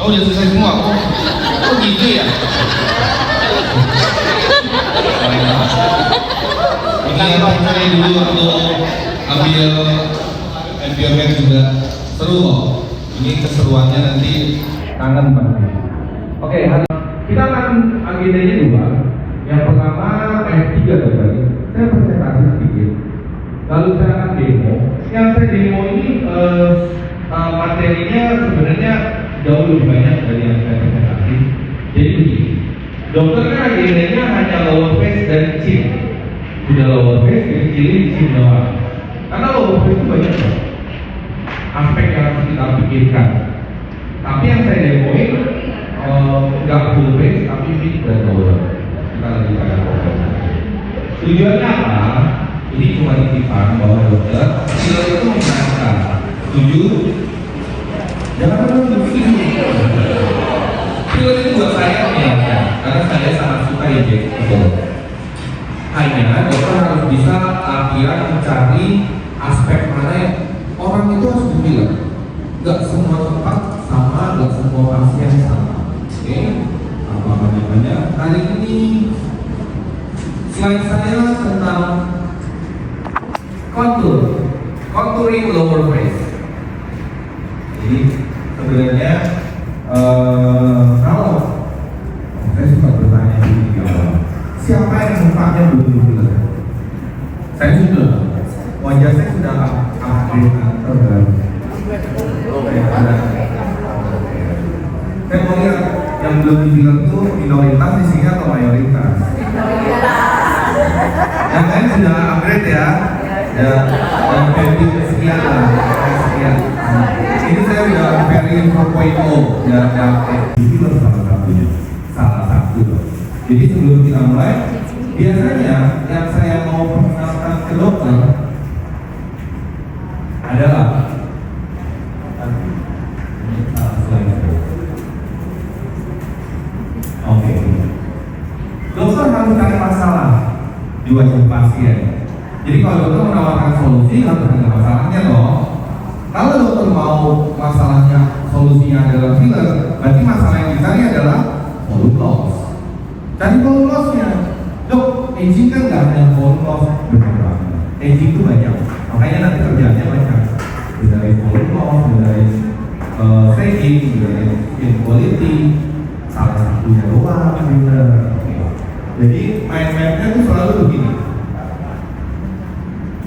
Oh udah selesai semua. Oh gitu ya. Ini saya dulu waktu ambil MPOM juga seru kok. Ini keseruannya nanti kangen pasti. Oke, kita akan agendanya dua. Yang pertama F3 tadi. Saya presentasi sedikit. Lalu saya akan demo. Yang saya demo ini materinya sebenarnya jauh lebih banyak dari yang saya presentasi. Jadi begini, dokter kan agendanya hanya lower face dan chin. Sudah lower face, dikecilin chin doang. Karena lower face itu banyak loh aspek yang harus kita pikirkan. Tapi yang saya demoin nggak full face, tapi mid dan lower. Kita lagi pada tujuannya apa? Ini cuma titipan bahwa dokter filler itu menyenangkan. Setuju? Jangan setuju. Filler itu buat saya menyenangkan karena saya sangat suka injek. Hanya dokter harus bisa latihan mencari aspek mana yang orang itu harus bilang. Gak semua tempat sama, gak semua pasien sama. Oke? Apa namanya? Kali ini slide saya tentang contouring lower face. Jadi sebenarnya kalau saya suka bertanya di awal, siapa yang mukanya belum filler? Saya sudah, wajah saya sudah upgrade terbaru. Saya mau lihat yang belum filler itu minoritas di sini atau mayoritas? Yang lain sudah upgrade ya? Ya, dan versi sekian lah, sekian. Ini saya udah versi 4.0 ya, filler salah satu. Jadi sebelum kita mulai, biasanya yang saya mau perkenalkan ke dokter adalah oke. Dokter harus cari masalah di wajah pasien. Jadi kalau dokter menawarkan solusi harus ada masalahnya loh. Kalau dokter mau masalahnya solusinya adalah filler, berarti masalah yang dicari adalah volume loss. Cari volume lossnya. Dok, aging kan nggak hanya volume loss berapa. Aging itu banyak. Makanya nanti kerjanya banyak. Dari volume loss, dari staging, dari inequality, salah satunya doang filler. Jadi mind mapnya itu selalu begini.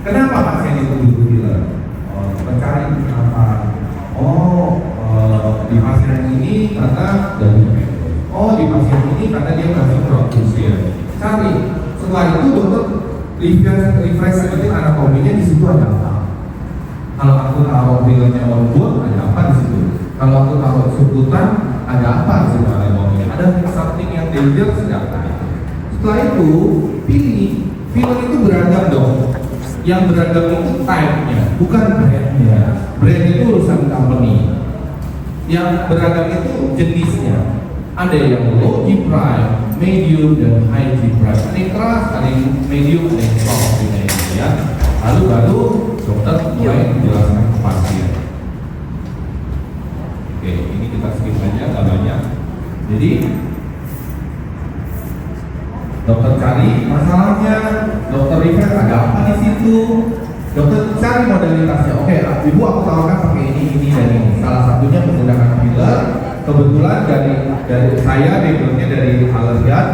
Kenapa pasien itu butuh filler? Mencari kenapa? Di pasien ini karena dari di pasien ini karena dia masih produksi. Cari. Setelah itu dokter refresh seperti anatominya di situ ada apa? Kalau aku taruh fillernya on-board ada apa di situ? Kalau aku taruh subkutan ada apa di situ anatominya? Ada something yang dangerous nggak? Setelah itu pilih. Filler itu beragam dong. Yang beragam itu type-nya, bukan brand-nya. Brand itu urusan company. Yang beragam itu jenisnya. Ada yang low G prime, medium dan high G prime. Ada yang keras, ada yang medium, ada yang soft ya. Lalu baru dokter mulai menjelaskan ke pasien. Oke, ini kita skip aja, nggak banyak. Jadi dokter cari masalahnya, dokter refer ada apa di situ, dokter cari modalitasnya. Oke, ibu aku tawarkan pakai ini dan ini. Salah satunya menggunakan filler. Kebetulan dari saya backgroundnya dari alergan,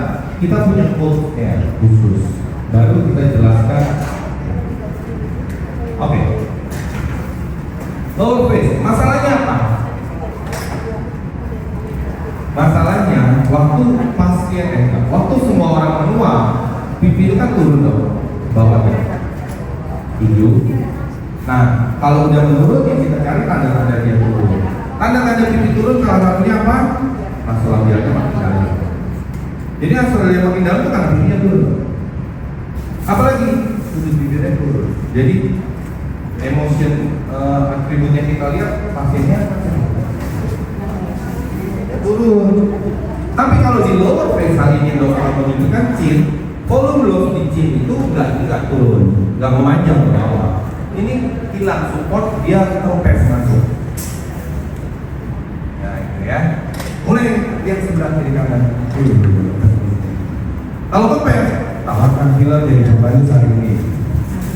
kita punya code-nya khusus. Baru kita jelaskan. Oke. Lower face, masalahnya apa? Masalahnya waktu pasien waktu semua orang menua, pipi itu kan turun dong, bawahnya hijau. Nah, kalau udah menurun, ya kita cari tanda-tanda dia turun. Tanda-tanda pipi turun salah satunya apa? Masalah dia makin dalam. Jadi asal dia makin dalam itu karena pipinya turun. Apalagi sudut bibirnya turun. Jadi emotion atribut yang kita lihat pasiennya turun. Tapi kalau di lower face hari ini dokter menunjukkan chin, volume loss di chin itu nggak turun, nggak memanjang ke bawah. Ini hilang support, dia kempes masuk. Nah, ya. Mulai lihat sebelah kiri kanan. Kalau kepes, tawarkan filler dari Jawabannya saat ini.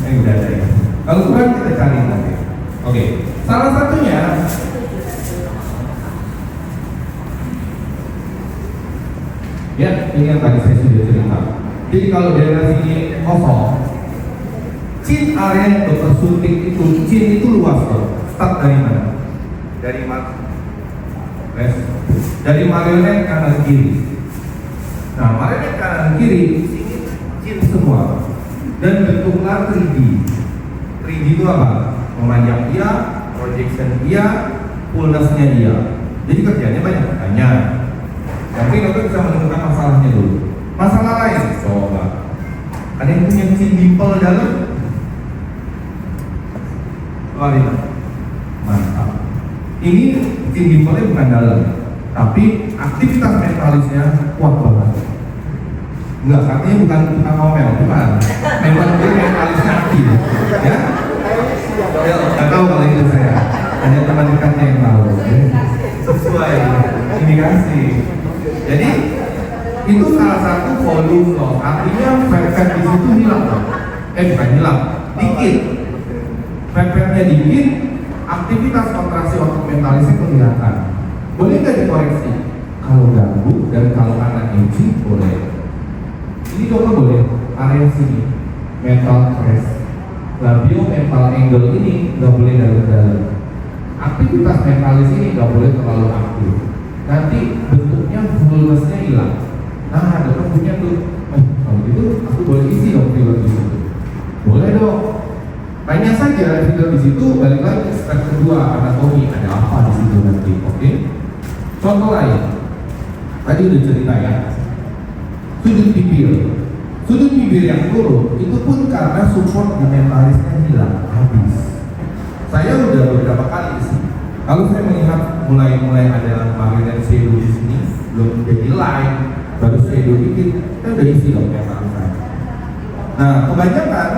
Ini udah ada ya. Kalau kurang kita cari nanti. Oke, salah satunya ya, ini yang tadi saya sudah cerita. Jadi kalau daerah sini kosong, cin area yang dokter suntik itu, cin itu luas loh. Start dari mana? Dari marionet kanan kiri. Nah, marionet kanan kiri sini cin semua dan bentuknya 3D. 3D itu apa? Memanjang iya, projection iya, fullness-nya iya. Jadi kerjanya banyak tanya. Tapi dokter bisa menemukan masalahnya dulu. Masalah lain, coba. Ada yang punya cin dimple dalam? Oh, ini. Mantap. Ini cin dimple-nya bukan dalam, tapi aktivitas mentalisnya kuat banget. Enggak, artinya bukan tukang ngomel, bukan. Memang dia mentalisnya aktif, ya. Ya, nggak tahu kalau itu saya. Hanya teman dekatnya yang tahu. Ya. Sesuai indikasi. Jadi itu salah satu volume loh. Artinya fat di situ hilang loh. Bukan hilang, dikit. Fat-fatnya dikit, aktivitas kontraksi otot mentalisnya kelihatan. Boleh nggak dikoreksi? Kalau ganggu dan kalau anak aging boleh. Ini dokter boleh area sini mental press, labio mental angle ini nggak boleh dalam-dalam. Aktivitas mentalis ini nggak boleh terlalu aktif. Nanti bentuknya fullness-nya hilang. Nah, dokter punya tuh, kalau gitu aku boleh isi dong filler di situ. Boleh dong. Tanya saja filler di situ, balik lagi ke step kedua anatomi, ada apa di situ nanti, oke? Contoh lain, tadi udah cerita ya, sudut bibir. Sudut bibir yang turun itu pun karena support di mentalisnya hilang, habis. Saya udah beberapa kali isi. Kalau saya melihat mulai ada marionet shadow di sini, belum jadi line, baru shadow dikit, saya udah isi dong mentalis saya. Nah, kebanyakan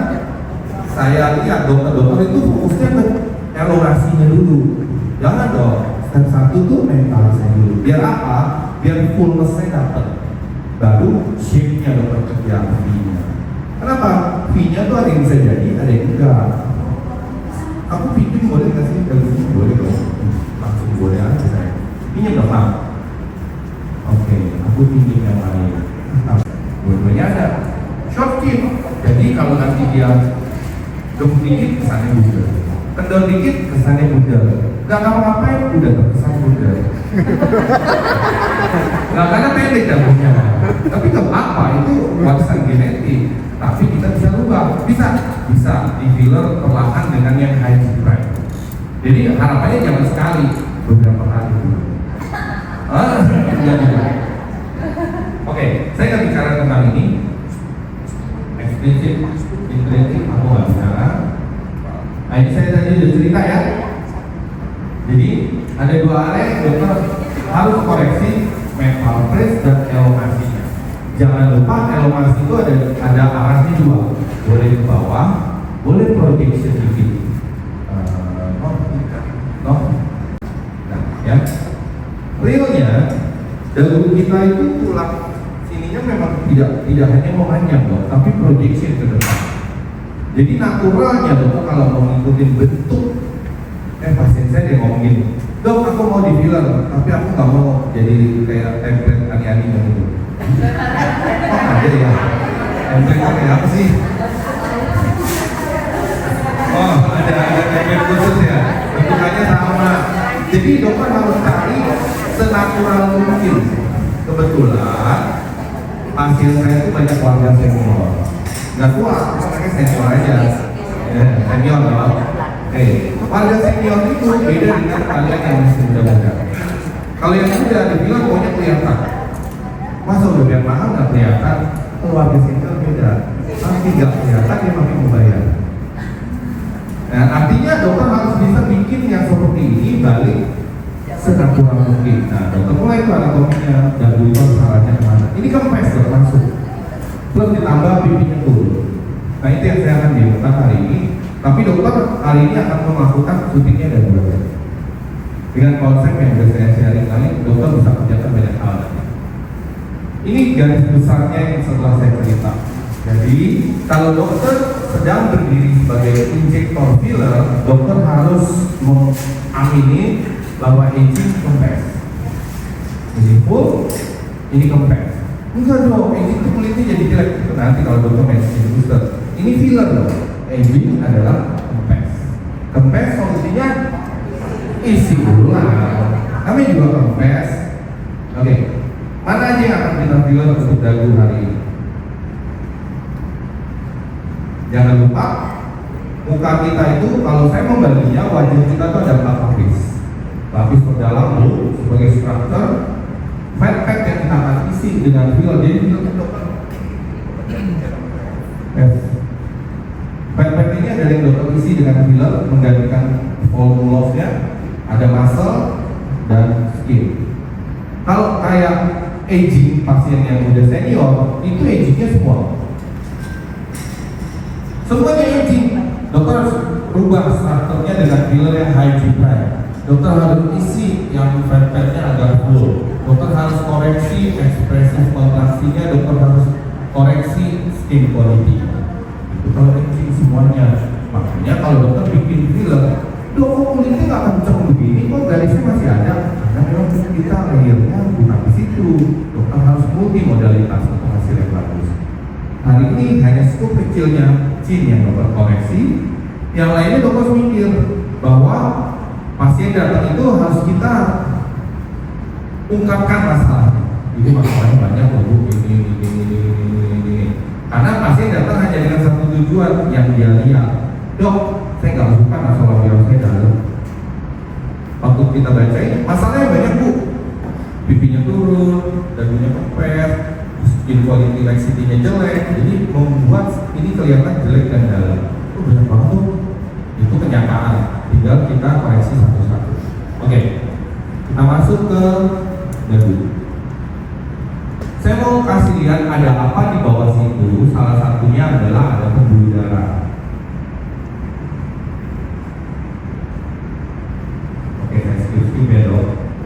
saya lihat dokter-dokter itu fokusnya ke elongasinya dulu. Jangan dong, step 1 tuh mentalisnya dulu. Biar apa? Biar fullness-nya dapat. Baru shape-nya dokter kerja V-nya. Kenapa? V-nya tuh ada yang bisa jadi, ada yang enggak. Aku pinjam boleh nggak sih? Boleh dong. Langsung boleh aja saya. Pinjam dong, Pak. Oke, aku pinjam yang lain. Dua-duanya ada. Short tip. Jadi kalau nanti dia gemuk dikit, kesannya bundar. Kendor dikit, kesannya bundar. Gak ngapa-ngapain, udah terkesan bundar. Nah, karena pendek jambungnya. Tapi gak apa, itu warisan genetik. Tapi kita bisa rubah, bisa di filler perlahan dengan yang high prime. Jadi harapannya jangan sekali, beberapa kali dulu. Oke, saya akan bicara tentang ini. Eksplisit, imperatif, aku nggak bicara. Nah, ini saya tadi udah cerita ya. Jadi ada dua area yang dokter harus koreksi, mental press dan elongasinya. Jangan lupa elongasi itu ada arahnya dua, boleh ke bawah, boleh projection dikit. Nah, ya. Realnya dalam kita itu tulang sininya memang tidak hanya memanjang loh, tapi projection ke depan. Jadi naturalnya dokter kalau mau ngikutin bentuk, pasien saya dia ngomong gini, dok aku mau di filler, tapi aku nggak mau jadi kayak template ani-ani gitu. Oh ada ya, template kayak apa sih? Oh ada template khusus ya, bentukannya sama. Jadi dokter harus cari senatural mungkin. Kebetulan pasien saya itu banyak warga senior, nggak tua, makanya senior aja, senior loh. Warga senior itu beda dengan kalian yang masih muda-muda. Kalau yang muda dibilang pokoknya kelihatan. Masa udah biar mahal nggak kelihatan? Kalau warga senior beda. Nanti nggak kelihatan dia makin membayar. Nah, artinya dokter harus bisa bikin yang seperti ini balik senatural mungkin. Nah, dokter mulai itu anatominya dan dulu salahnya kemana. Ini kempes langsung. Plus ditambah pipinya turun. Nah, itu yang saya akan dilakukan hari ini. Tapi dokter hari ini akan melakukan syutingnya dan bulan dengan konsep yang sudah saya sharing kali garis besarnya yang setelah saya cerita. Jadi kalau dokter sedang berdiri sebagai injektor filler, dokter harus mengamini bahwa aging kempes. Ini full, ini kempes. Enggak dong, aging itu kulitnya jadi jelek. Itu nanti kalau dokter medicine booster. Ini filler loh. Aging adalah kempes. Kempes solusinya isi ulang. Namanya juga kempes. Oke. Mana aja yang akan kita filler untuk dagu hari ini? Jangan lupa, muka kita itu kalau saya membaginya, wajah kita itu ada 4 lapis. Lapis terdalam dulu sebagai struktur, fat yang kita akan isi dengan filler. Jadi filler itu fat ini ada yang dokter isi dengan filler, menggantikan volume loss-nya, ada muscle dan skin. Kalau kayak aging pasien yang udah senior, itu agingnya semua. Semuanya aging. Dokter harus rubah strukturnya dengan filler yang high GPI. Dokter harus isi yang fat-fatnya agak full. Dokter harus koreksi ekspresi kontraksinya. Dokter harus koreksi skin quality. Itu kalau aging semuanya. Makanya kalau dokter bikin filler, kok kulitnya nggak kenceng begini, kok garisnya masih ada? Karena memang kita layernya bukan di situ. Dokter harus multi modalitas untuk hasil yang bagus. Hari ini hanya scoop kecilnya chin yang dokter koreksi, yang lainnya dokter harus mikir bahwa pasien datang itu harus kita ungkapkan masalahnya. Ini masalahnya banyak loh, ini. Karena pasien datang hanya dengan satu tujuan yang dia lihat. Dok, saya nggak suka masalah biar saya dalam. Waktu kita bacain, masalahnya banyak bu, pipinya turun, dagunya kempes, skin quality laxity-nya jelek, jadi membuat ini kelihatan jelek dan dalam. Itu banyak banget tuh. Itu kenyataan. Tinggal kita koreksi satu-satu. Oke, kita masuk ke dagu. Saya mau kasih lihat ada apa di bawah situ. Salah satunya adalah ada pembuluh darah. Oke, saya skip ya dok.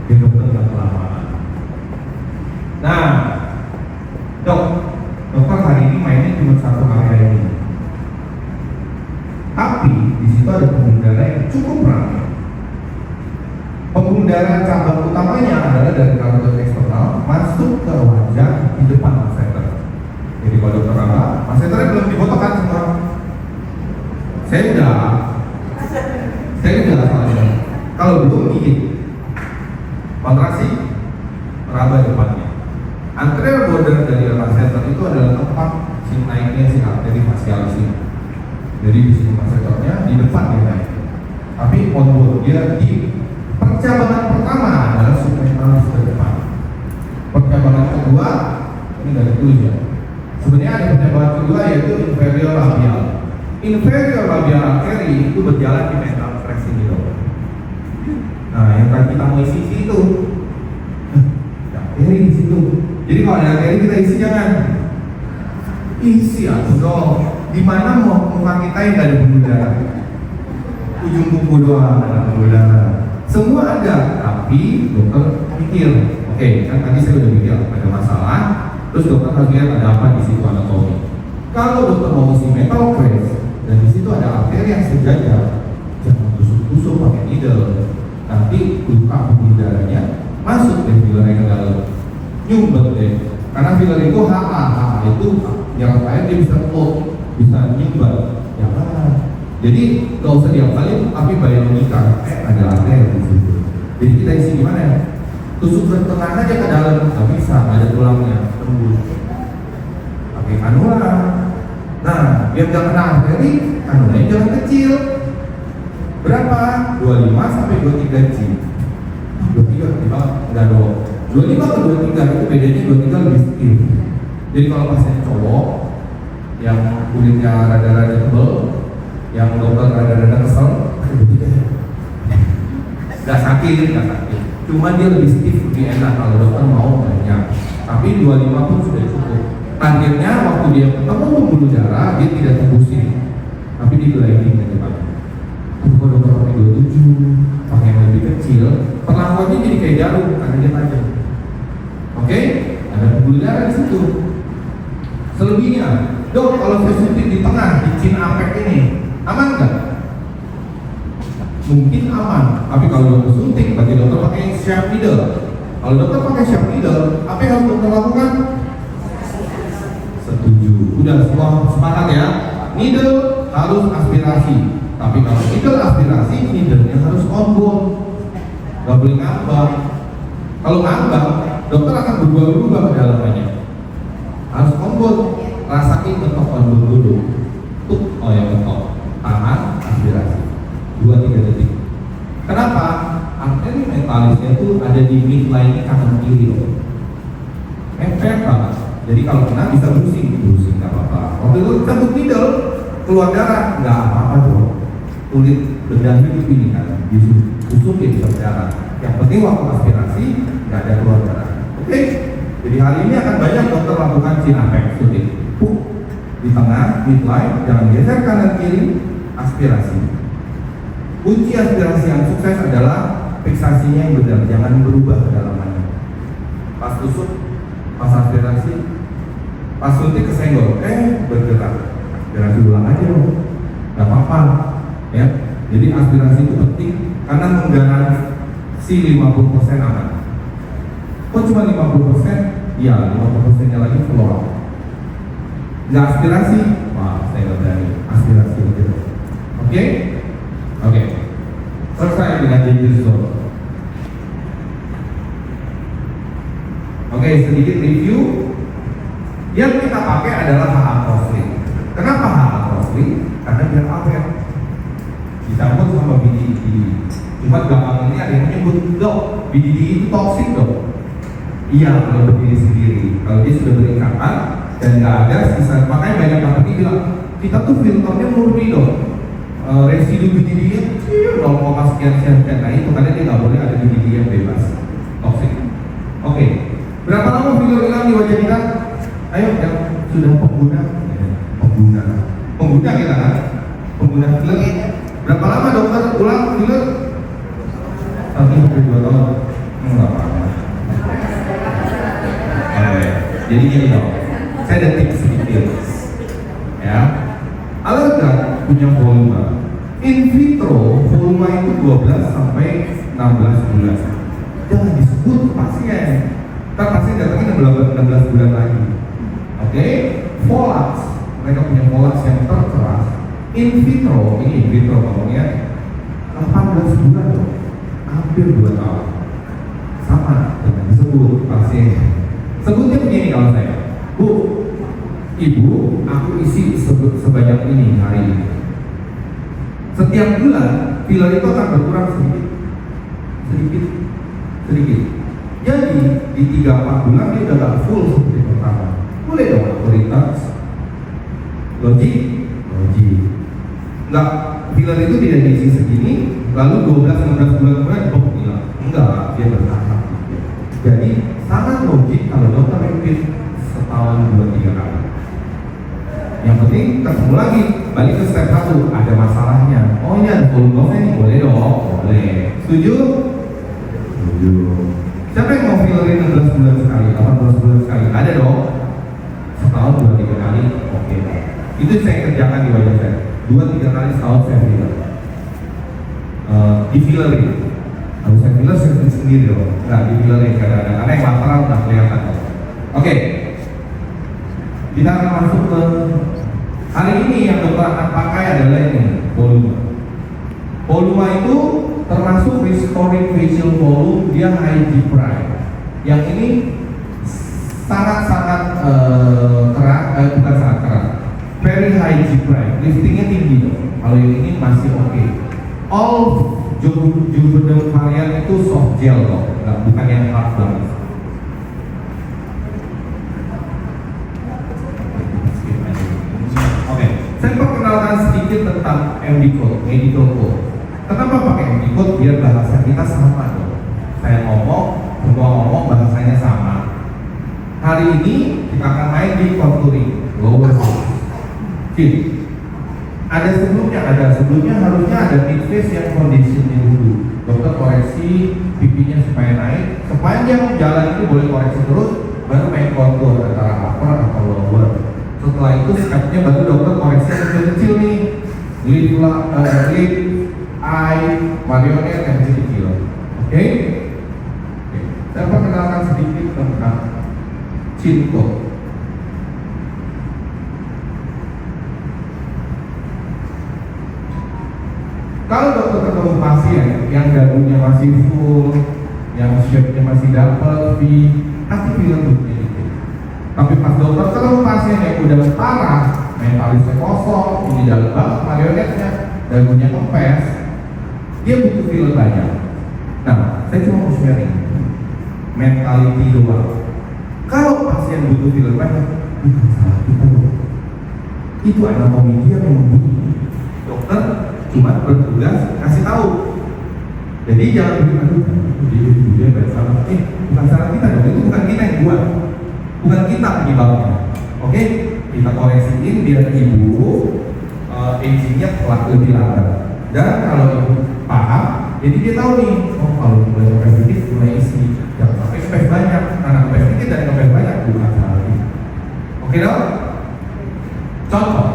Di dokter nggak kelamaan. Nah, dokter hari ini mainnya cuma satu area ini. Tapi di situ ada pembuluh darah yang cukup ramai. Pembuluh darah cabang utamanya adalah dari karotid eksternal masuk ke wajah di depan masseter. Jadi kalau dokter apa? Masseternya belum dibotokan semua. Saya udah soalnya. Kalau belum gigit, kontraksi, meraba depannya. Anterior border dari masseter itu adalah tempat naiknya si arteri facialis ini. Jadi di sini masseternya di depan dia naik. Tapi onboard dia di percabangan pertama adalah submentralis ke depan. Percabangan kedua ini nggak ditulis ya. Sebenarnya ada percabangan kedua yaitu inferior labial. Inferior labial artery itu berjalan di ventral flexi ini. Nah, yang tadi kita mau isi itu, arteri di situ. Jadi kalau ada arteri kita isi jangan isi atau dong. Di mana mau muka kita yang nggak ada pembuluh darah? Ujung kuku doang ada pembuluh darah. Semua ada, tapi dokter mikir, oke, kan tadi saya udah mikir ada masalah, terus dokter harus lihat ada apa di situ anatomi. Kalau dokter mau isi metal craze dan di situ ada arteri yang sejajar, jangan tusuk-tusuk pakai needle. Nanti luka pembuluh darahnya masuk ke filler yang dalam, nyumbet deh. Karena filler itu HA itu yang lain dia bisa float, bisa nyumbet, jangan. Jadi nggak usah diapalin, tapi biologika ada arteri di situ. Jadi kita isi gimana ya? Tusuk ke tengah aja ke dalam, nggak bisa, nggak ada tulangnya, tembus. Pakai kanula. Nah, biar nggak kena arteri, kanulanya jangan kecil. Berapa? 25 sampai 23 G. 23 enggak dong. 25 ke 23 itu bedanya 23 lebih sedikit. Jadi kalau pasien cowok yang kulitnya rada-rada tebal, yang dokter rada-rada kesel, nggak sakit. Cuma dia lebih stiff, lebih enak kalau dokter mau banyak. Tapi 25 pun sudah cukup. Targetnya waktu dia ketemu pembuluh darah, dia tidak tembusin, tapi di gliding ke depan. Kalau dokter pakai 27, pakai yang lebih kecil, perlakuannya jadi kayak jarum karena dia tajam. Oke? Nah ada pembuluh darah di situ. Selebihnya, dok kalau saya suntik di tengah, di chin apek ini, aman nggak? Mungkin aman, tapi kalau dokter suntik, berarti dokter pakai sharp needle. Kalau dokter pakai sharp needle, apa yang harus dokter lakukan? Setuju. Udah semua sepakat ya? Needle harus aspirasi. Tapi kalau needle aspirasi, needle-nya harus on bone. Gak boleh ngambang. Kalau ngambang, dokter akan berubah-ubah kedalamannya. Harus on bone. Rasain betok on bone dulu. Tuh, oh ya betok. Tahan, aspirasi. 2-3 detik. Kenapa? Arteri mentalisnya itu ada di midline kanan kiri loh. Efek banget. Jadi kalau kena bisa brusing nggak apa-apa. Waktu itu cabut needle, keluar darah nggak apa-apa dong. Kulit benda hidup ini kan disusukin berdarah. Yang penting waktu aspirasi nggak ada keluar darah. Oke? Jadi hari ini akan banyak dokter lakukan chin apek suntik. Di tengah midline, jangan geser kanan kiri, aspirasi. Kunci aspirasi yang sukses adalah fiksasinya yang benar, jangan berubah kedalamannya. Pas tusuk, pas aspirasi, pas suntik kesenggol, bergerak. Aspirasi ulang aja loh, gak apa-apa ya. Jadi aspirasi itu penting karena menggaransi 50% aman. Kok cuma 50%? Iya, 50%-nya lagi keluar. Nggak aspirasi? Wah, saya nggak berani. Aspirasi gitu. Oke? Oke. Selesai dengan danger zone. Oke, sedikit review. Yang kita pakai adalah HA Crossling. Kenapa HA Crossling? Karena biar awet. Dicampur sama BDD. Cuma gampang ini ada yang menyebut, dok, BDD itu toksik dok. Iya, kalau berdiri sendiri. Kalau dia sudah berikatan dan nggak ada sisa, makanya banyak banget ini bilang kita tuh filternya murni dok. Residu BDD-nya kecil, 0, sekian. Nah itu karena dia nggak boleh ada BDD yang bebas, toksik. Oke. Berapa lama filler hilang di wajah kita? Ayo yang sudah pengguna kita kan? Pengguna filler. Berapa lama dokter ulang filler? 1-2 tahun. Enggak apa-apa. Jadi gini dok, saya ada tips sedikit. Ya, alergan punya volume. In vitro volume itu 12 sampai 16 bulan. Jangan disebut pasien. Ntar pasien datangnya 16 bulan lagi. Oke? Folax, mereka punya folax yang terkeras. In vitro, ini in vitro ngomongnya 18 bulan loh, hampir 2 tahun. Sama dengan disebut pasien. Sebutnya begini kalau saya, Bu, Ibu, aku isi sebanyak ini hari ini. Setiap bulan filler itu akan berkurang sedikit. Jadi di 3-4 bulan dia udah gak full seperti pertama. Boleh dong otoritas, logik. Enggak, filler itu tidak diisi segini, lalu 12-16 bulan kemudian hilang. Enggak, dia bertahap. Jadi sangat logik kalau dokter repeat setahun 2-3 kali. Yang penting ketemu lagi, balik ke step 1, ada masalahnya. Oh ini ada volume nih, boleh dong, boleh. Setuju? Setuju. Siapa yang mau fillerin 16 bulan sekali, 18 bulan sekali? Ada dong. Setahun 2-3 kali, oke. Itu saya kerjakan di wajah saya. 2-3 kali setahun saya filler. Di fillerin. Kalau saya filler saya sendiri dong. Nggak di fillerin kadang-kadang, karena yang lateral udah kelihatan. Oke. Kita akan masuk ke hari ini yang dokter akan pakai adalah ini, volume. Volume itu termasuk restoring facial volume, dia high G prime. Yang ini sangat-sangat bukan sangat keras, very high G prime, liftingnya tinggi dong. Kalau yang ini masih oke. All juvenile varian itu soft gel dong, bukan yang hard banget. Saya perkenalkan sedikit tentang MD Code, medical code. Kenapa pakai MD Code? Biar bahasa kita sama dong. Saya semua ngomong bahasanya sama. Hari ini kita akan main di contouring, lower face. Ada sebelumnya harusnya ada mid face yang conditioning dulu. Dokter koreksi pipinya supaya naik. Sepanjang jalan itu boleh koreksi terus. baru main kontur antara upper atau lower. Setelah itu stepnya baru dokter koreksi yang kecil-kecil nih, lip, eye, marionette yang kecil-kecil. Oke? Saya perkenalkan sedikit tentang chin code. Kalau dokter ketemu pasien yang dagunya masih full, yang shape-nya masih double V, pasti bilang begini. Tapi pas dokter ketemu pasien yang udah parah, mentalisnya kosong, ini dalam banget marionetnya, dagunya kempes, dia butuh filler banyak. Nah, saya cuma mau sharing mentality doang. Kalau pasien butuh filler banyak, bukan salah kita dong. Itu anatomi dia yang membutuhkan. Dokter cuma bertugas kasih tahu. Jadi jangan bikin dia salah. Bukan salah kita dong. Itu bukan kita yang buat, bukan kita penyebabnya. Oke, kita koreksiin biar ibu agingnya lebih lambat. Dan kalau ibu paham, jadi dia tahu nih, oh kalau mulai kempes sedikit mulai isi, jangan sampai kempes banyak. Karena kempes sedikit dan kempes banyak bukan salah kita. Oke dong? Contoh,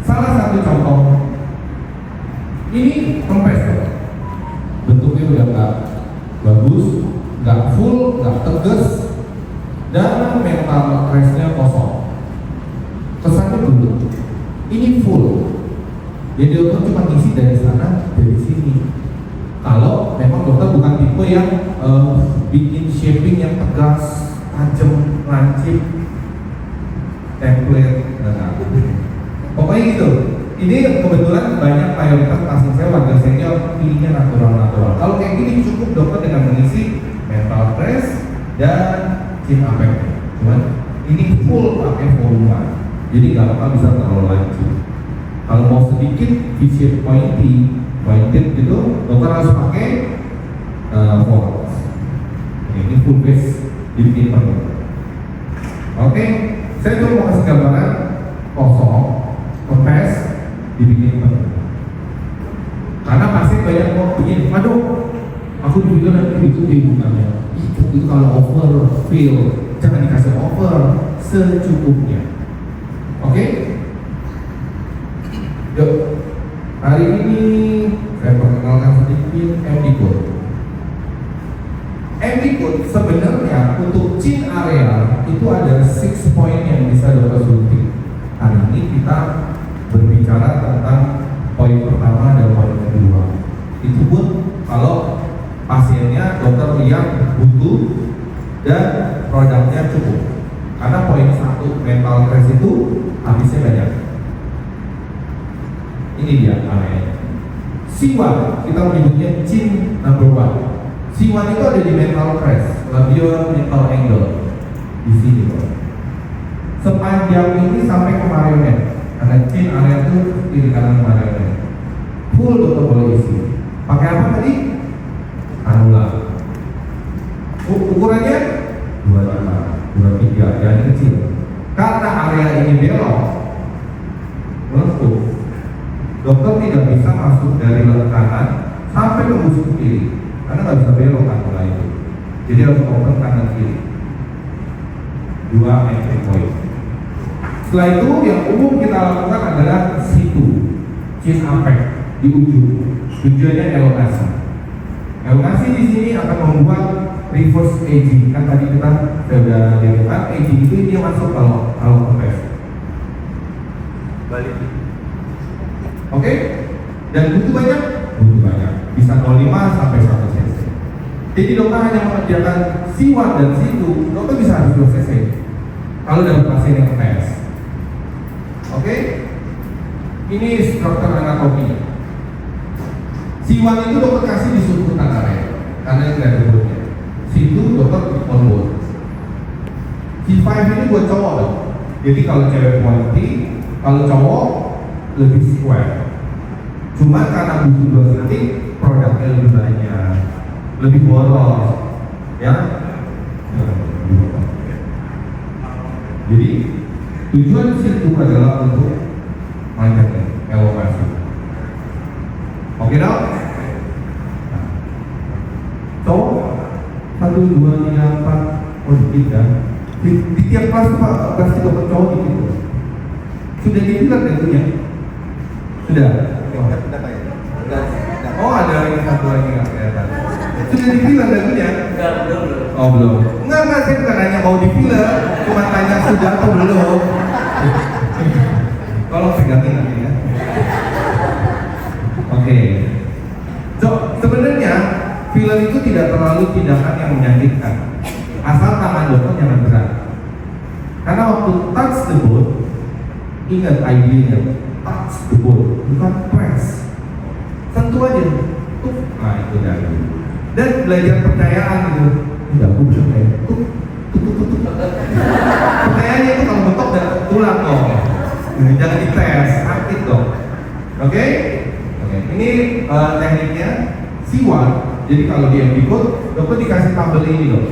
salah satu contoh. Ini kempes dong. Bentuknya udah nggak bagus, nggak full, nggak tegas, dan mental restnya kosong. Kesannya dulu, ini full. Jadi dokter cuma ngisi dari sana, dari sini. Kalau memang dokter bukan tipe yang bikin shaping yang tegas, tajam, lancip, template, pokoknya gitu. Ini kebetulan banyak mayoritas pasien saya warga senior pilihnya natural. Kalau kayak gini cukup dokter dengan mengisi mental press dan chin apex. Cuman ini full pakai volume, jadi nggak bakal bisa terlalu lancip. Kalau mau sedikit V-shape pointed gitu, dokter harus pakai forwards. Ini full face dibikin penuh. Oke, saya cuma mau kasih gambaran kosong, kempes, dibikin penuh. Karena pasti banyak mau begini, aduh, aku juga nanti itu bukannya. Itu kalau overfill, jangan dikasih over, secukupnya. Oke? Yuk, hari ini saya perkenalkan sedikit MD Code. MD Code sebenarnya untuk chin area itu ada 6 point yang bisa dokter suntik. Hari ini kita berbicara tentang poin pertama dan poin kedua. Itu pun kalau pasiennya dokter lihat butuh dan produknya cukup. Karena poin 1 mental stress itu habisnya banyak. Ini dia areanya. C1 kita menyebutnya chin number 1. C1 itu ada di mental crest, labial mental angle di sini. Sepanjang ini sampai ke marionet. Karena chin area itu kiri kanan marionet. Full dokter boleh isi. Pakai apa tadi? Kanula. Ukurannya 25, 23, yang kecil. Karena area ini belok, melengkung. Dokter tidak bisa masuk dari lengan kanan sampai ke busuk kiri, karena nggak bisa belok kanula itu. Jadi harus open kanan kiri. 2 entry point. Setelah itu yang umum kita lakukan adalah situ, chin apex di ujung. Tujuannya elongasi. Elongasi di sini akan membuat reverse aging. Kan tadi kita sudah lihat aging itu dia masuk kalau kempes. Balik. Oke? Dan butuh banyak? Butuh banyak. Bisa 0,5 sampai 100 cc. Jadi dokter hanya mengerjakan C1 dan C2, dokter bisa habis 2 cc. Kalau dalam pasien yang kempes. Oke? Ini struktur anatominya. C1 itu dokter kasih di surputan area karena ini ada perutnya. C2 dokter di onboard. C5 ini buat cowok dong. Jadi kalau cewek pointy, kalau cowok lebih square. Cuma karena butuh 2 cm, produknya lebih banyak, lebih boros, ya. Jadi tujuan situ adalah untuk mainkan elongasi. Oke dong? Cowok 1, 2, 3, 4 Oh dikit kan? Di tiap kelas tuh Pak, pasti dokter cowok dikit tuh. Sudah dibilang tentunya? Sudah? Udah kayak Oh ada yang satu lagi nggak kelihatan. Sudah dibilang tentunya? belum. Oh belum. Enggak, saya bukan nanya mau dibilang, cuma tanya sudah atau belum. Tolong pegangin nanti ya. Oke. So, sebenarnya filler itu tidak terlalu tindakan yang menyakitkan, asal tangan dokter jangan berat. Karena waktu touch the bone, ingat ID-nya, touch the bone, bukan press. Sentuh aja, tuh, nah itu dari. Dan belajar percayaan gitu, tidak bukan kayak tuh. Percayaannya itu kalau betok dan tulang dong, jangan dites, sakit dong. Oke? Ini tekniknya C1. Jadi kalau di MD Code, dokter dikasih tabel ini loh.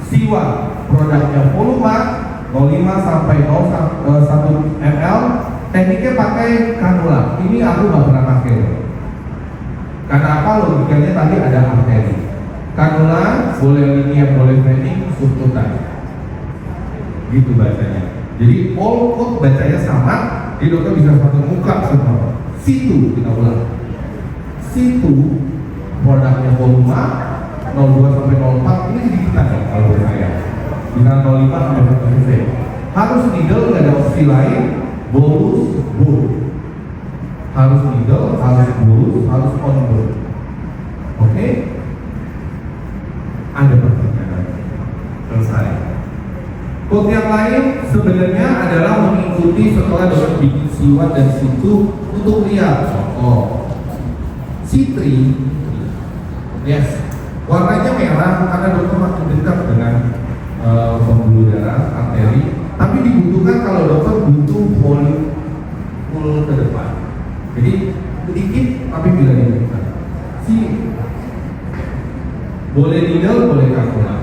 C1 produknya volume 05 sampai 01 ml. Tekniknya pakai kanula. Ini aku nggak pernah pakai loh. Karena apa? Logikanya tadi ada arteri. Kanula boleh linear, boleh vening, subkutan. Gitu bacanya. Jadi all code bacanya sama. Jadi dokter bisa satu muka semua. C2 kita ulang. C2 produknya volume 02 sampai 04 ini sedikit ya kalau menurut saya. Bisa 05 sampai 1 cc. Harus needle, nggak ada opsi lain. Bolus, bull. Harus needle, harus bolus, harus on bull. Oke? Ada pertanyaan? Selesai. Code yang lain sebenarnya adalah mengikuti setelah dokter bikin C1 dan C2 untuk lihat. Oh, C3, yes, warnanya merah karena dokter makin dekat dengan pembuluh darah, arteri. Tapi dibutuhkan kalau dokter butuh volume full ke depan. Jadi sedikit tapi bila dibutuhkan. C, boleh needle, boleh kanula.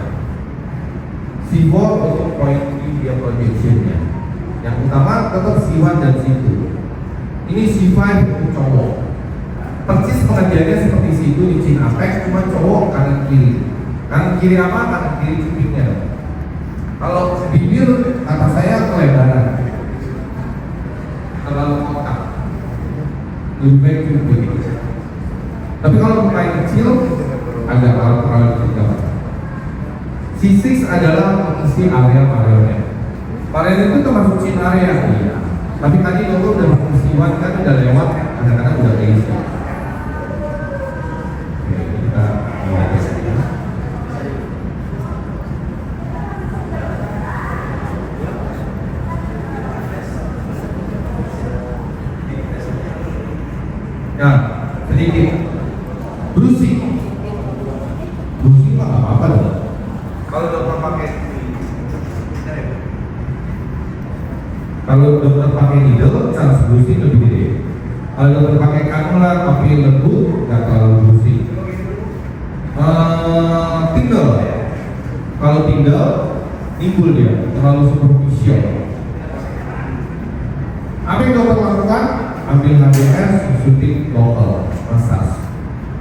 C4 untuk point dia projectionnya. Yang utama tetap C1 dan C2. Ini C5 untuk cowok. Persis pengerjaannya seperti C2 di chin apex, cuma cowok kanan kiri. Kanan kiri apa? Kanan kiri cupingnya. Kalau bibir kata saya kelebaran, terlalu kotak, lebih baik cuping. Tapi kalau pemain kecil agak terlalu kecil. C6 adalah mengisi area marionnya. Marionnya itu termasuk chin area. Iya. Tapi tadi dokter udah mengisiwan kan udah lewat, kadang-kadang udah keisi. Oke, kita mulai dari sini. Nah, sedikit bruising. Bruising mah nggak apa-apa dong. Kalau dokter pakai needle, chance bruising lebih gede. Kalau dokter pakai kanula tapi lembut, nggak terlalu bruising. Tinggal. Kalau tinggal, nimbul dia, terlalu superficial. Apa yang dokter lakukan? Ambil HDS, suntik lokal, massage.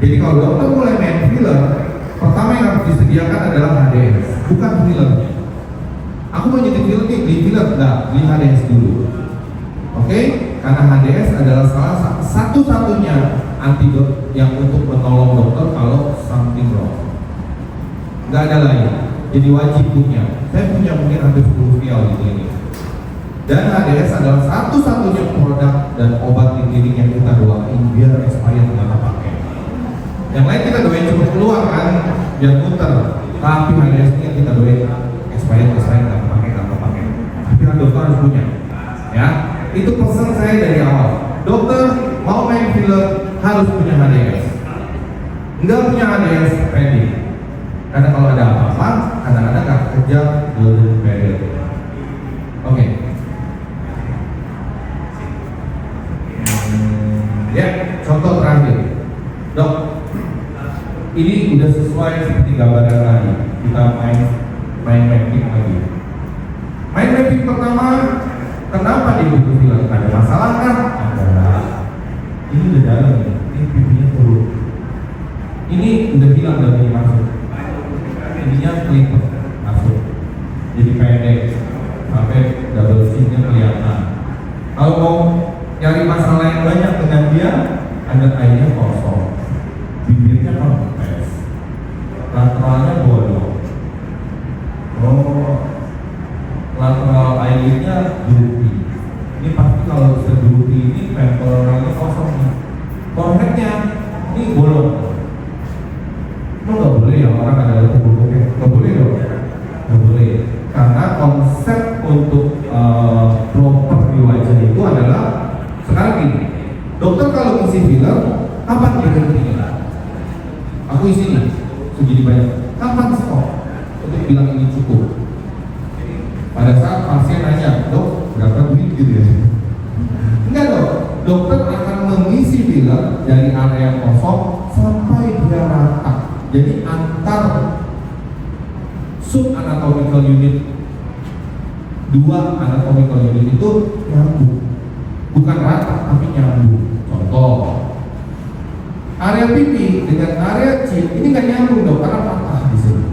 Jadi kalau dokter mulai main filler, pertama yang harus disediakan adalah HDS, bukan filler. Aku mau nyetir filler nih, beli filler, enggak, beli HDS dulu. Oke? Karena HDS adalah salah satu-satunya antidot yang untuk menolong dokter kalau something wrong. Enggak ada lain, jadi wajib punya. Saya punya mungkin hampir 10 vial di klinik. Dan HDS adalah satu-satunya produk dan obat di klinik yang kita doain biar expired nggak pakai. Yang lain kita doain cepat keluar kan, biar muter. Tapi HDS ini yang kita doain expired nggak pakai. Tapi kan dokter harus punya, ya. Itu pesan saya dari awal. Dokter mau main filler harus punya HDS. Nggak punya HDS pending. Karena kalau ada apa-apa, kadang-kadang nggak kerja golden barrier. Oke. Ya, contoh terakhir, dok. Ini udah sesuai seperti gambaran tadi. Kita main mapping lagi. Main mapping pertama, kenapa dia butuh filler? Ada masalah kan? Ada. Ini udah dalam, ini pipinya turun. Ini udah hilang dari masuk. Ininya klik lateralnya bolong. Oh, lateral eyelidnya droopy. Ini pasti kalau sedroopy ini temporalnya kosong nih. Cornetnya ini bolong. Lo nggak boleh ya orang ada tubuh-tubuhnya, nggak boleh dong, nggak boleh. Karena konsep untuk proper di wajah itu adalah sekarang gini. Dokter kalau isi filler, kapan berhentinya? Aku isi nih, segini banyak. Kapan stop? Untuk bilang ini cukup. Pada saat pasien nanya, dok, berapa duit gitu ya? Enggak dok, dokter akan mengisi filler dari area kosong sampai dia rata. Jadi antar sub anatomical unit, dua anatomical unit itu nyambung, bukan rata tapi nyambung. Contoh, area pipi dengan area chin ini nggak nyambung dok karena patah di sini.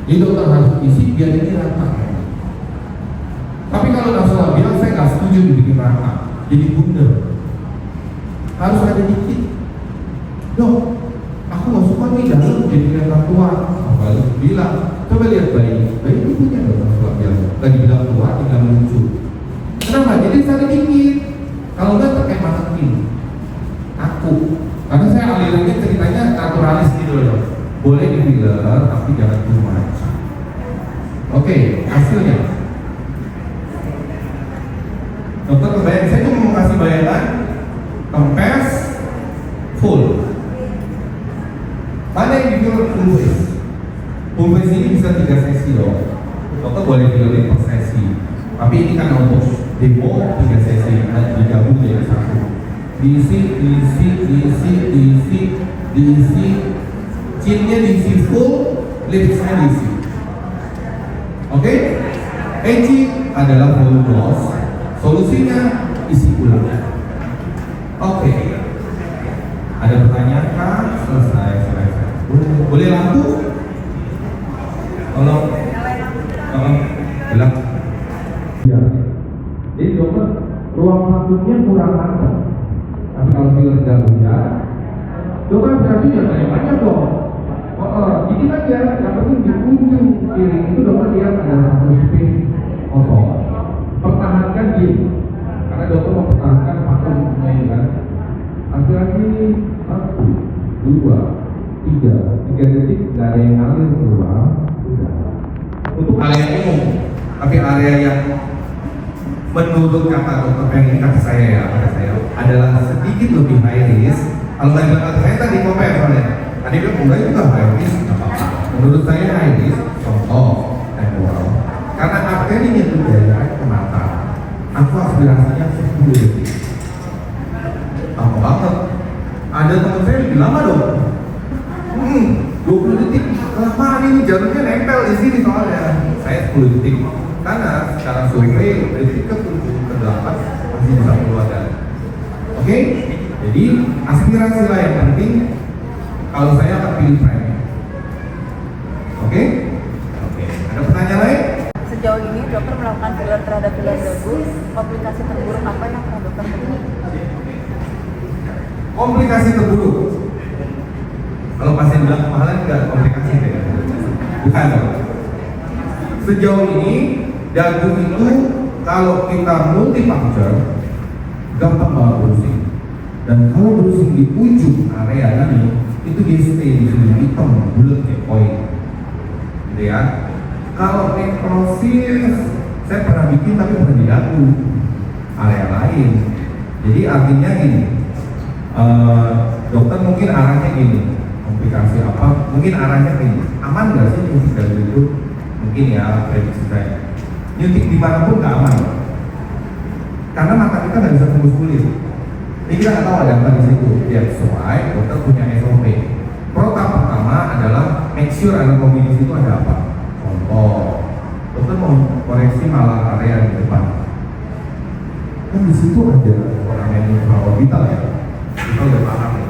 Jadi dokter harus isi biar ini rata. Tapi kalau Nasrullah bilang saya nggak setuju dibikin rata, jadi bundar. Harus ada dikit. Dok, aku nggak suka nih dalam jadi kelihatan tua. Kalau bilang, coba lihat bayi ini punya dok Nasrullah bilang. Tadi bilang tua, tinggal lucu. Kenapa? Jadi saya dikit. Kalau nggak terkayak matakin. Aku, karena saya alirannya ceritanya naturalis gitu loh. Boleh di filler, tapi jangan too much. Oke, hasilnya. Dokter kebayang, saya cuma mau kasih bayangan kempes full. Mana yang dibilang full face? Full face ini bisa 3 sesi loh. Dokter boleh pilih per sesi. Tapi ini kan untuk demo 3 sesi dan digabung jadi satu. Diisi, chinnya diisi full, lipsnya diisi. Oke? Edging adalah full gloss. Solusinya isi ulang. Oke. Ada pertanyaan kah? Selesai. Boleh lampu? Tolong gelap. Ya. Jadi dokter, ruang maksudnya kurang mantap. Tapi kalau filler gabung ya, dokter berarti ya banyak dong. Ini kan ya, yang penting di ujung kiri itu dokter lihat ada satu space kosong. Pertahankan gini, karena dokter mempertahankan vakumnya ini kan. Lagi 1, 2, 3 detik nggak ada yang ngalir keluar. Sudah. Untuk area umum, tapi area yang menurut kata dokter pengen kata saya adalah sedikit lebih high risk. Kalau nggak bilang kata saya tadi compare soalnya, tadi bilang enggak juga high risk, nggak apa-apa. Menurut saya high risk, contoh temporal. Karena arterinya itu daerah ke mata, aku aspirasinya 10 detik. Lama banget. Ada teman saya lebih lama dong. 20 detik. Lama ini jarumnya nempel di sini soalnya. Saya 10 detik. Karena secara survei detik ke 7 ke 8 masih bisa keluarkan. Oke? Jadi aspirasi lah yang penting. Kalau saya akan pilih prime. Oke? Ada pertanyaan lain? Sejauh ini dokter melakukan filler terhadap filler dagu, komplikasi terburuk apa yang pernah dokter temui? Komplikasi terburuk. Kalau pasien bilang kemahalan enggak komplikasi deh. Bukan. Sejauh ini dagu itu kalau kita multipuncture gampang banget bruising. Dan kalau bruising di ujung area ini itu dia stay di sini hitam bulat kayak koin. Gitu ya. Kalau necrosis, saya pernah bikin tapi bukan di dagu, area lain. Jadi artinya gini, dokter mungkin arahnya gini, komplikasi apa? Mungkin arahnya gini, aman nggak sih nyuntik dagu itu? Mungkin ya prediksi saya. Nyuntik dimanapun nggak aman, karena mata kita nggak bisa tembus kulit. Jadi kita nggak tahu ada apa di situ. That's why dokter punya SOP. Protap pertama adalah make sure anatomi di situ ada apa. Contoh, dokter mau koreksi malah area di depan. Kan di situ ada orang yang infraorbital ya. Kita udah paham ya,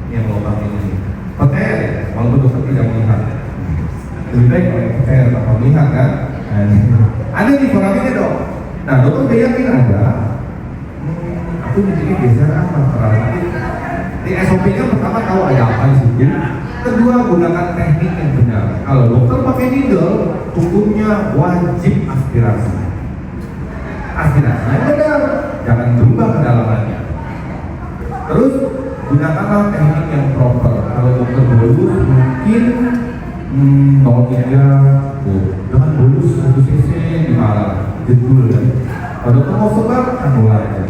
ini yang lubang ini. Percaya ya, walaupun dokter tidak melihat. Lebih baik kalau yang percaya tanpa melihat kan. Ada nih foraminnya dok. Nah dokter udah yakin ada. Aku jadi geser apa? Di SOP-nya pertama tahu ada apa di situ. Kedua gunakan teknik yang benar. kalau dokter pakai needle, hukumnya wajib aspirasi. Aspirasinya benar, jangan tumbang kedalamannya. Terus gunakanlah teknik yang proper. Kalau dokter bolus mungkin 0,3 dengan bolus 1 cc di malam jedul kan. Kalau dokter mau sebar kan aja.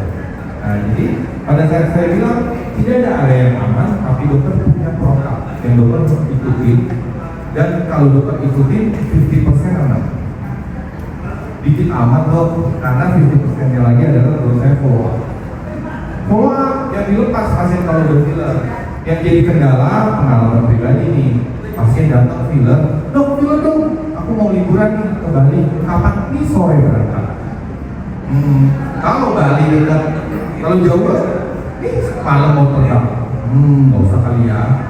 Nah jadi pada saat saya bilang tidak ada area yang aman, tapi dokter punya protokol yang dokter ikutin. Dan kalau dokter ikutin 50% aman. Dikit aman dok, karena 50%-nya lagi adalah kalau saya follow up. Follow up yang dilepas pasien kalau udah filler. Yang jadi kendala pengalaman pribadi nih, pasien datang filler, dok filler dong, aku mau liburan nih ke Bali, kapan? Nih sore berangkat. Kalau Bali dekat, kalau jauh, nih malam mau terbang. Nggak usah kali ya.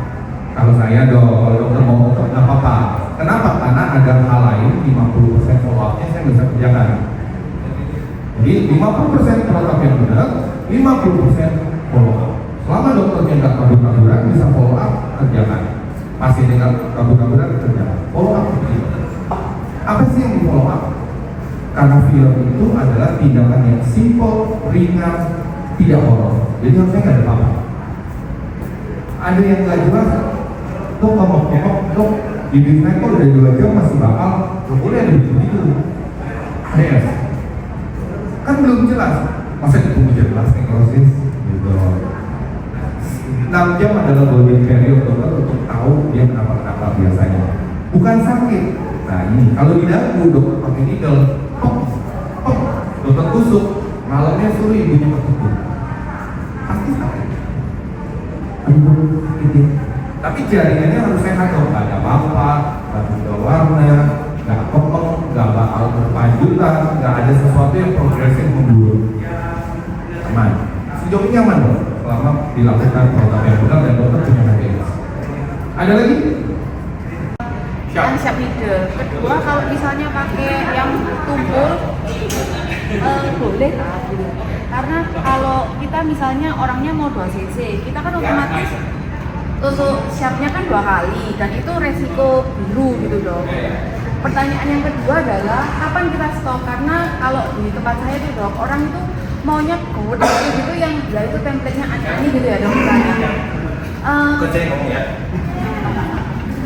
Kalau saya dong, kalau dokter mau nggak apa-apa. Kenapa? Karena ada hal lain, 50% follow up-nya saya bisa kerjakan. Jadi 50% follow up yang benar, 50% follow up. Selama dokternya nggak kabur-kaburan, bisa follow up, kerjakan. Pasien nggak kabur-kaburan, kerjakan. Follow up begitu. Apa sih yang di follow up? Karena film itu adalah tindakan yang simple, ringan, tidak horor. Jadi harusnya nggak ada apa-apa. Ada yang nggak jelas, dok ngomong-ngomong, dok di bisnis kok udah 2 jam masih bakal, gak boleh ada begitu. Yes. Kan belum jelas, masa itu jelas nekrosis gitu. 6 jam adalah golden period dokter untuk tahu dia kenapa biasanya. Bukan sakit. Nah ini, kalau didagu dokter pakai needle, dokter tusuk, malamnya suruh ibunya ketukuk. Pasti sakit. Tapi jaringannya harus sehat dong, nggak ada apa-apa, nggak berubah warna, nggak kepeng, nggak bakal berpanjutan, nggak ada sesuatu yang progresif memburuk. Aman. Sejauh ini aman dong, selama dilakukan protokol yang benar dan dokter punya KPS. Ada lagi? Yang siap needle. Kedua, kalau misalnya pakai yang tumpul, boleh tak? Karena kalau kita misalnya orangnya mau 2 cc, kita kan otomatis tusuk siapnya kan 2 kali dan itu resiko biru gitu dok. Pertanyaan yang kedua adalah kapan kita stop? Karena kalau di tempat saya tuh dok, orang itu maunya gede gitu yang ya itu template-nya aneh gitu ya dok misalnya.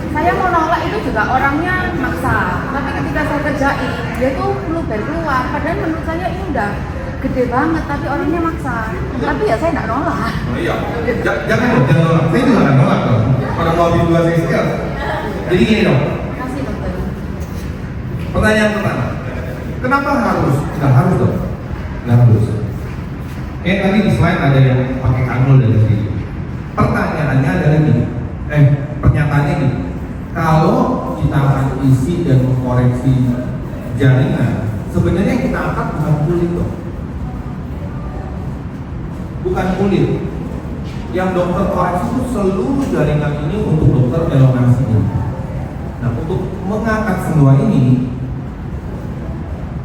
Saya mau nolak itu juga orangnya maksa, tapi ketika saya kerjain dia tuh keluar, padahal menurut saya ini udah gede banget tapi orangnya maksa, tapi ya saya nggak nolak. Oh iya, jangan nolak, saya juga nggak nolak dong. Kalau mau di 2 cc kan. Jadi gini dong. Kasih dokter. Pertanyaan pertama, kenapa harus? Nggak harus dong, nggak harus. Kayak tadi di slide ada yang pakai kanul dari sini. Pertanyaannya adalah gini, pernyataannya gini. Kalau kita akan isi dan mengkoreksi jaringan, sebenarnya yang kita angkat bukan kulit dong. Bukan kulit. Yang dokter koreksi itu seluruh jaringan ini untuk dokter elongasinya. Nah, untuk mengangkat semua ini,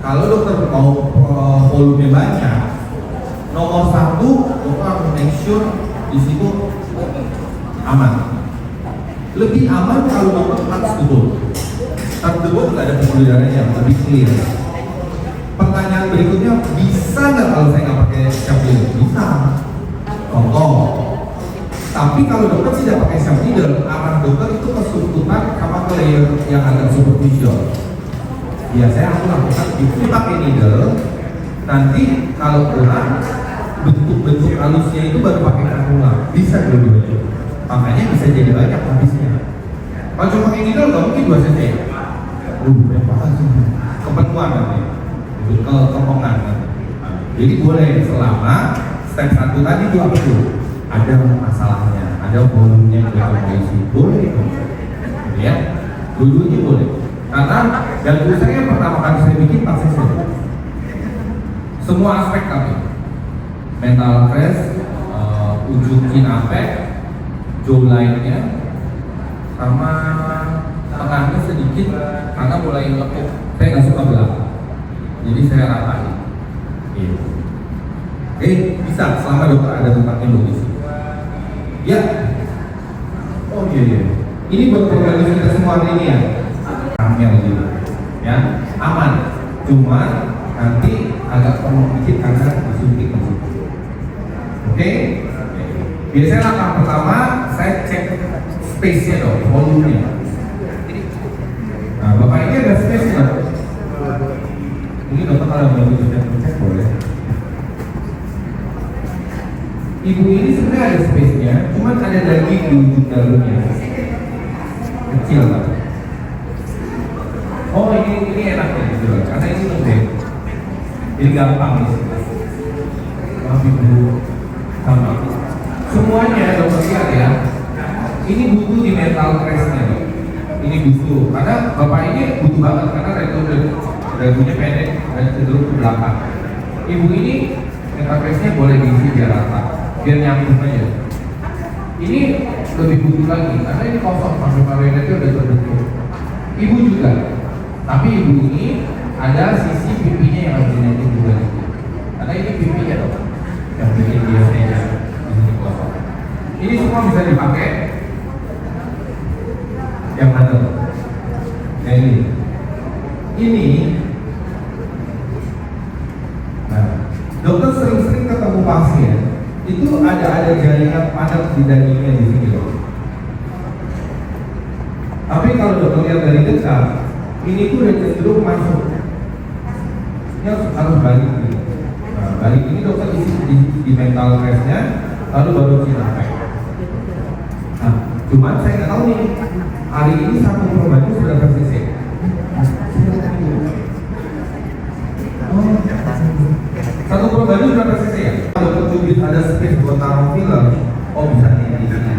kalau dokter mau volume banyak, nomor 1 dokter harus make sure di situ aman. Lebih aman kalau dokter touch the bone. Touch the bone nggak ada pembuluh darahnya, lebih clear. Pertanyaan berikutnya, bisa nggak kalau saya nggak pakai sharp needle? Bisa. Contoh. Tapi kalau dokter tidak pakai sharp needle, arah dokter itu kesuntutan sama ke layer yang agak superficial. Biasanya aku lakukan itu pakai needle. Nanti kalau kurang bentuk-bentuk halusnya itu baru pakai kanula. Bisa dua-duanya. Makanya bisa jadi banyak habisnya. Kalau cuma pakai needle nggak mungkin 2 cc. Berapa sih? Kepenuhan nanti. Kepongan nanti. Jadi boleh selama step 1 tadi itu apa tuh? Ada masalahnya, ada volumenya yang terisi. Boleh dong. Ya, dulunya boleh. Karena dan saya pertama kali saya bikin 4 cc. Semua aspek kami. Mental stress, ujung kinapek, jawline-nya, sama tengahnya sedikit karena mulai lekuk. Saya nggak suka belakang, jadi saya ratain. Gitu. Bisa selama dokter ada tempatnya logis. Ya. Oh iya. Ini buat program kita semua hari ini ya. karamel gitu, ya aman. Cuma nanti agak perlu dikit karena disuntik masuk. Oke? Biasanya langkah pertama saya cek space-nya dong, volume-nya. Nah, Bapak ini ada space-nya. Ini dokter kalau mau sudah cek boleh. Ibu ini sebenarnya ada space-nya, cuma ada daging di ujung dalamnya. Kecil kan? Oh ini enak ya gitu, karena ini lembek. Jadi gampang nih. Maaf ibu, sama. Semuanya dokter lihat ya. Ini butuh di mental stress-nya dok. Ini butuh, karena bapak ini butuh banget karena dagunya pendek dan cenderung ke belakang. Ibu ini mental stress-nya boleh diisi biar rata, biar nyambung aja. Ini lebih butuh lagi karena ini kosong, paru-parunya itu udah terbentuk. Ibu juga, tapi ibu ini ada sisi pipinya yang harus dinaikin juga. Karena ini pipinya dok, yang bikin biasanya di sini kosong. Ini semua bisa dipakai. Yang mana? Yang ini. Nah, dokter sering-sering ketemu pasien itu ada jaringan padat di dagingnya di sini loh. Tapi kalau dokter lihat dari dekat, ini tuh udah cenderung masuk. Ini harus balik ini. Nah, balik ini dokter isi di mental stress-nya, lalu baru sampai. Nah, cuman saya nggak tahu nih, hari ini satu korban itu sudah tersisi. Satu korban itu sudah tersisi ya? Kalau terjubit ada space buat taruh filler, oh bisa di sini.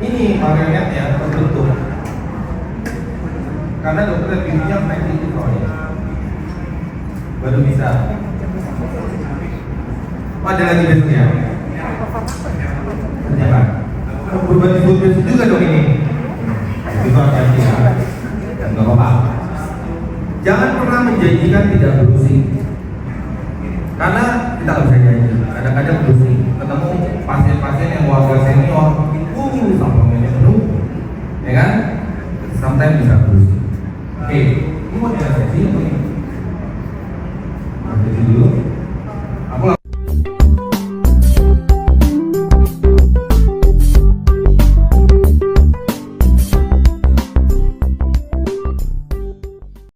Ini marionetnya terbentuk. Karena dokter pipinya pendek itu soalnya. Baru bisa. Oh, ada lagi besoknya. Ternyata. Berbagi besok juga dong ini. Itu hati-hati ya. Enggak apa-apa. Jangan pernah menjanjikan tidak berusing. Karena kita nggak bisa janji. Kadang-kadang berusing. Ketemu pasien-pasien yang warga senior, itu sampelnya penuh, ya kan? Sometimes bisa berusing. Oke, ini mau dianestesi apa ini? Anestesi dulu.